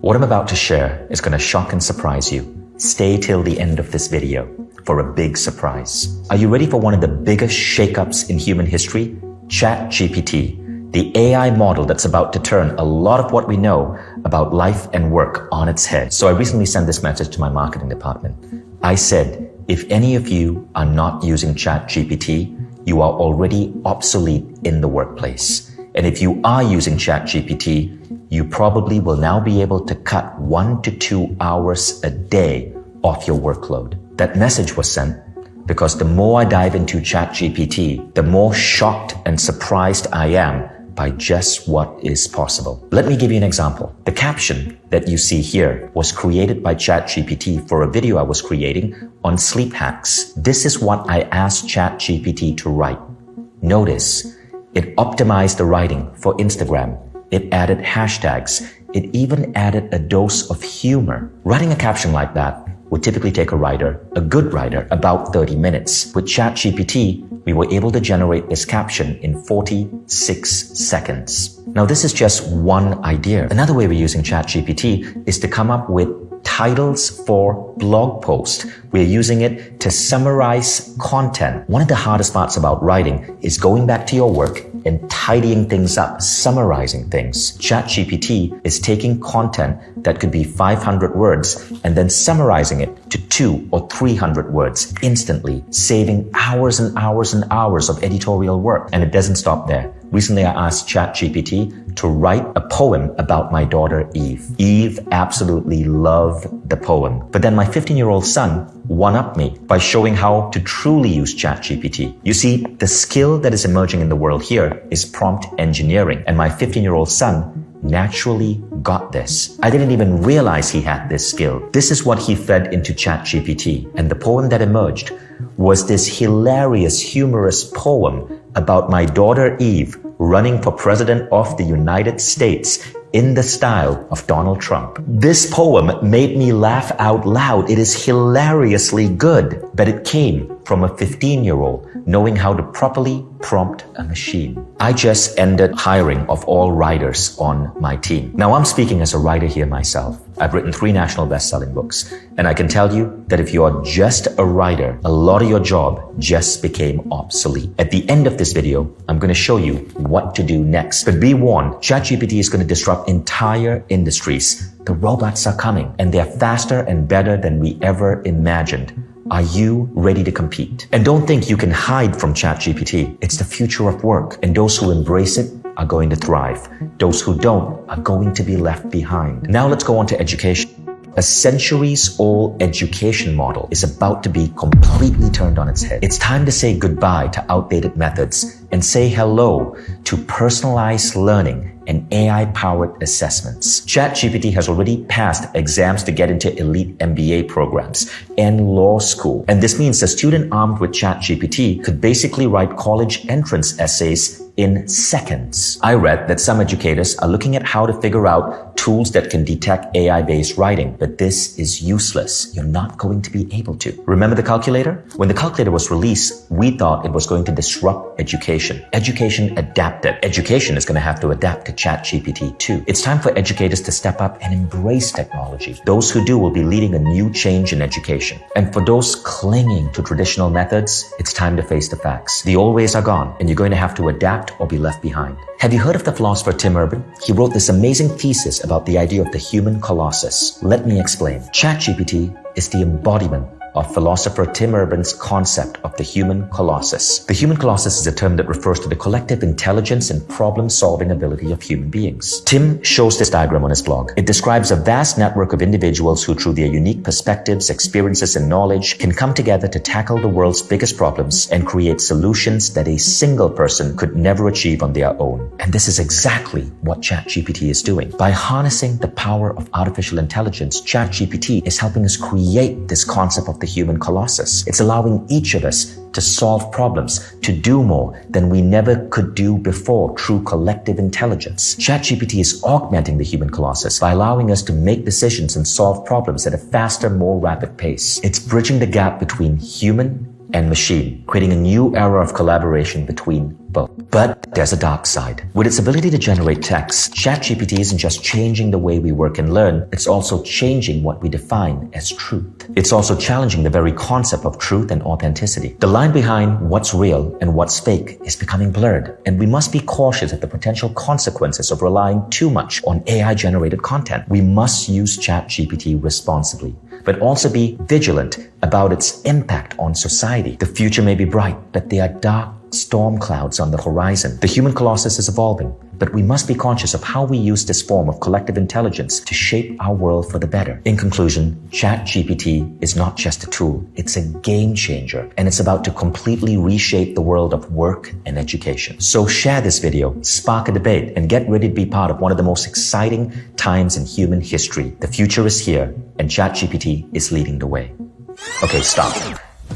What I'm about to share is going to shock and surprise you. Stay till the end of this video for a big surprise. Are you ready for one of the biggest shakeups in human history? ChatGPT, the AI model that's about to turn a lot of what we know about life and work on its head. So I recently sent this message to my marketing department. I said, if any of you are not using ChatGPT, you are already obsolete in the workplace. And if you are using ChatGPT, you probably will now be able to cut 1 to 2 hours a day off your workload. That message was sent because the more I dive into ChatGPT, the more shocked and surprised I am by just what is possible. Let me give you an example. The caption that you see here was created by ChatGPT for a video I was creating on sleep hacks. This is what I asked ChatGPT to write. Notice, it optimized the writing for Instagram. It added hashtags. It even added a dose of humor. Writing a caption like that would typically take a good writer, about 30 minutes. With ChatGPT, we were able to generate this caption in 46 seconds. Now, this is just one idea. Another way we're using ChatGPT is to come up with titles for blog posts. We're using it to summarize content. One of the hardest parts about writing is going back to your work and tidying things up, summarizing things. ChatGPT is taking content that could be 500 words and then summarizing it to 200 or 300 words instantly, saving hours and hours and hours of editorial work. And it doesn't stop there. Recently, I asked ChatGPT to write a poem about my daughter, Eve. Eve absolutely loved the poem. But then my 15-year-old son one-upped me by showing how to truly use ChatGPT. You see, the skill that is emerging in the world here is prompt engineering. And my 15-year-old son naturally got this. I didn't even realize he had this skill. This is what he fed into ChatGPT. And the poem that emerged was this hilarious, humorous poem about my daughter Eve running for president of the United States in the style of Donald Trump. This poem made me laugh out loud. It is hilariously good, but it came from a 15-year-old knowing how to properly prompt a machine. I just ended hiring of all writers on my team. Now I'm speaking as a writer here myself. I've written 3 national best-selling books, and I can tell you that if you are just a writer, a lot of your job just became obsolete. At the end of this video, I'm going to show you what to do next. But be warned, ChatGPT is going to disrupt entire industries. The robots are coming, and they're faster and better than we ever imagined. Are you ready to compete? And don't think you can hide from ChatGPT. It's the future of work, and those who embrace it are going to thrive. Those who don't are going to be left behind. Now let's go on to education. A centuries-old education model is about to be completely turned on its head. It's time to say goodbye to outdated methods and say hello to personalized learning and AI-powered assessments. ChatGPT has already passed exams to get into elite MBA programs and law school. And this means a student armed with ChatGPT could basically write college entrance essays in seconds. I read that some educators are looking at how to figure out tools that can detect AI-based writing, but this is useless. You're not going to be able to. Remember the calculator? When the calculator was released, we thought it was going to disrupt education. Education adapted. Education is going to have to adapt to ChatGPT too. It's time for educators to step up and embrace technology. Those who do will be leading a new change in education. And for those clinging to traditional methods, it's time to face the facts. The old ways are gone, and you're going to have to adapt or be left behind. Have you heard of the philosopher Tim Urban? He wrote this amazing thesis about the idea of the human colossus. Let me explain. ChatGPT is the embodiment of philosopher Tim Urban's concept of the human colossus. The human colossus is a term that refers to the collective intelligence and problem-solving ability of human beings. Tim shows this diagram on his blog. It describes a vast network of individuals who, through their unique perspectives, experiences, and knowledge, can come together to tackle the world's biggest problems and create solutions that a single person could never achieve on their own. And this is exactly what ChatGPT is doing. By harnessing the power of artificial intelligence, ChatGPT is helping us create this concept of the human colossus. It's allowing each of us to solve problems, to do more than we never could do before through collective intelligence. ChatGPT is augmenting the human colossus by allowing us to make decisions and solve problems at a faster, more rapid pace. It's bridging the gap between human and machine, creating a new era of collaboration between both. But there's a dark side. With its ability to generate text, ChatGPT isn't just changing the way we work and learn, it's also changing what we define as truth. It's also challenging the very concept of truth and authenticity. The line behind what's real and what's fake is becoming blurred, and we must be cautious of the potential consequences of relying too much on AI-generated content. We must use ChatGPT responsibly, but also be vigilant about its impact on society. The future may be bright, but there are dark storm clouds on the horizon. The human colossus is evolving, but we must be conscious of how we use this form of collective intelligence to shape our world for the better. In conclusion, ChatGPT is not just a tool, it's a game changer, and it's about to completely reshape the world of work and education. So share this video, spark a debate, and get ready to be part of one of the most exciting times in human history. The future is here, and ChatGPT is leading the way. Okay, stop.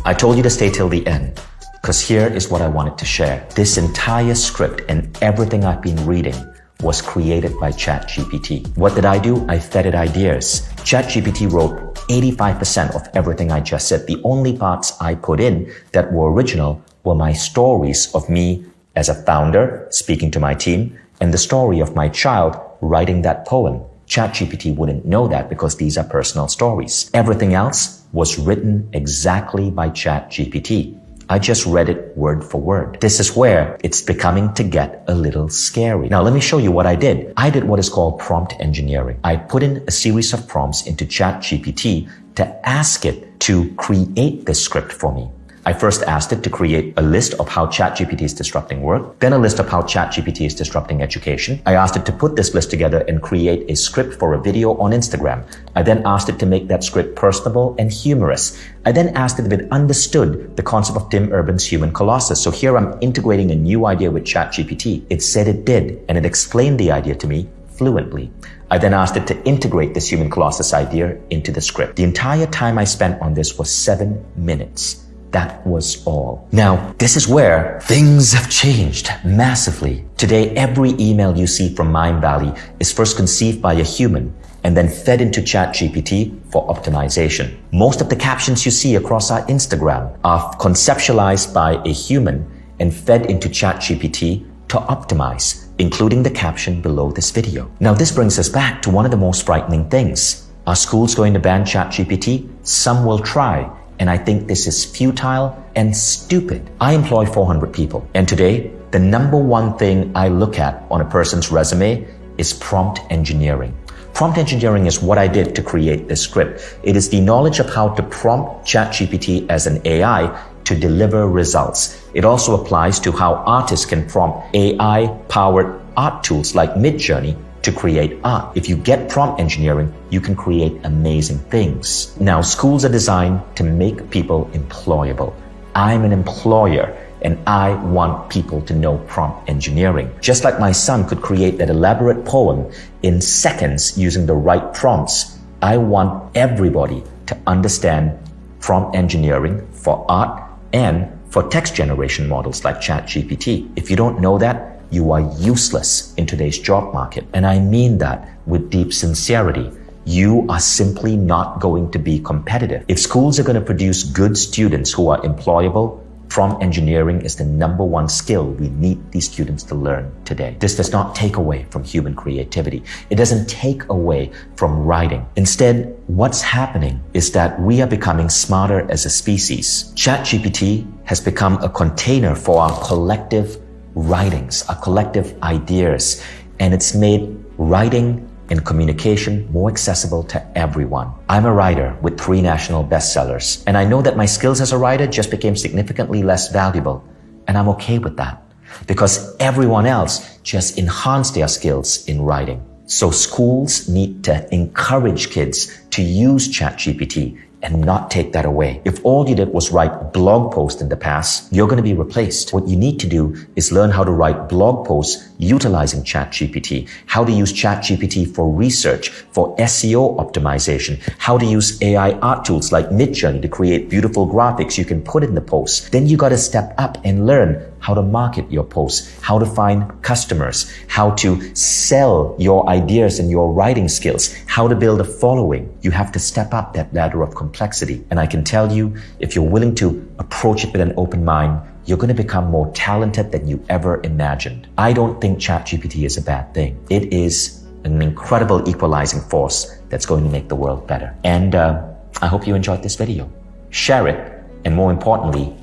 I told you to stay till the end, because here is what I wanted to share. This entire script and everything I've been reading was created by ChatGPT. What did I do? I fed it ideas. ChatGPT wrote 85% of everything I just said. The only parts I put in that were original were my stories of me as a founder speaking to my team and the story of my child writing that poem. ChatGPT wouldn't know that because these are personal stories. Everything else was written exactly by ChatGPT. I just read it word for word. This is where it's becoming to get a little scary. Now, let me show you what I did. I did what is called prompt engineering. I put in a series of prompts into ChatGPT to ask it to create this script for me. I first asked it to create a list of how ChatGPT is disrupting work, then a list of how ChatGPT is disrupting education. I asked it to put this list together and create a script for a video on Instagram. I then asked it to make that script personable and humorous. I then asked it if it understood the concept of Tim Urban's human colossus. So here I'm integrating a new idea with ChatGPT. It said it did, and it explained the idea to me fluently. I then asked it to integrate this human colossus idea into the script. The entire time I spent on this was 7 minutes. That was all. Now, this is where things have changed massively. Today, every email you see from Mindvalley is first conceived by a human and then fed into ChatGPT for optimization. Most of the captions you see across our Instagram are conceptualized by a human and fed into ChatGPT to optimize, including the caption below this video. Now, this brings us back to one of the most frightening things. Are schools going to ban ChatGPT? Some will try. And I think this is futile and stupid. I employ 400 people. And today, the number one thing I look at on a person's resume is prompt engineering. Prompt engineering is what I did to create this script. It is the knowledge of how to prompt ChatGPT as an AI to deliver results. It also applies to how artists can prompt AI-powered art tools like Midjourney to create art. If you get prompt engineering, you can create amazing things. Now, schools are designed to make people employable. I'm an employer and I want people to know prompt engineering. Just like my son could create that elaborate poem in seconds using the right prompts, I want everybody to understand prompt engineering for art and for text generation models like ChatGPT. If you don't know that, you are useless in today's job market. And I mean that with deep sincerity. You are simply not going to be competitive. If schools are going to produce good students who are employable, prompt engineering is the number one skill we need these students to learn today. This does not take away from human creativity. It doesn't take away from writing. Instead, what's happening is that we are becoming smarter as a species. ChatGPT has become a container for our collective writings, our collective ideas, and it's made writing and communication more accessible to everyone. I'm a writer with 3 national bestsellers, and I know that my skills as a writer just became significantly less valuable, and I'm okay with that because everyone else just enhanced their skills in writing. So schools need to encourage kids to use ChatGPT and not take that away. If all you did was write blog posts in the past, you're going to be replaced. What you need to do is learn how to write blog posts utilizing ChatGPT, how to use ChatGPT for research, for SEO optimization, how to use AI art tools like Midjourney to create beautiful graphics you can put in the post. Then you got to step up and learn how to market your posts, how to find customers, how to sell your ideas and your writing skills, how to build a following. You have to step up that ladder of complexity. And I can tell you, if you're willing to approach it with an open mind, you're going to become more talented than you ever imagined. I don't think ChatGPT is a bad thing. It is an incredible equalizing force that's going to make the world better. And I hope you enjoyed this video. Share it, and more importantly,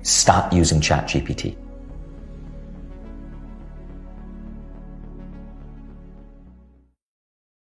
start using ChatGPT.